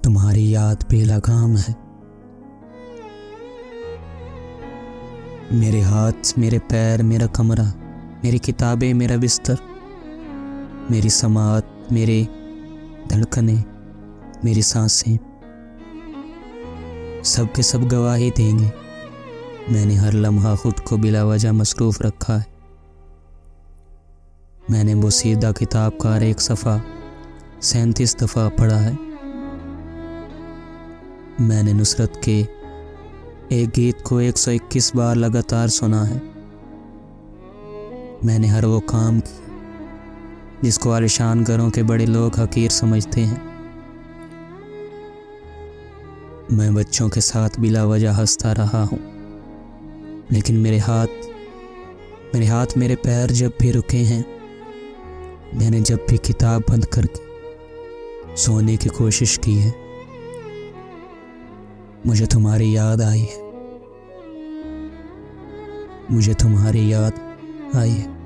तुम्हारी याद बेलगाम है। मेरे हाथ, मेरे पैर, मेरा कमरा, मेरी किताबें, मेरा बिस्तर, मेरी समात, मेरे धड़कनें, मेरी सांसें, सब के सब गवाही देंगे। मैंने हर लम्हा खुद को बिला वजह मसरूफ़ रखा है। मैंने वो सीधा किताब का एक सफ़ा 37 दफ़ा पढ़ा है। मैंने नुसरत के एक गीत को 121 बार लगातार सुना है। मैंने हर वो काम किया जिसको आलिशान घरों के बड़े लोग हकीर समझते हैं। मैं बच्चों के साथ बिला वजह हंसता रहा हूँ, लेकिन मेरे हाथ मेरे पैर जब भी रुके हैं, मैंने जब भी किताब बंद करके सोने की कोशिश की है, मुझे तुम्हारी याद आई है। मुझे तुम्हारी याद आई है।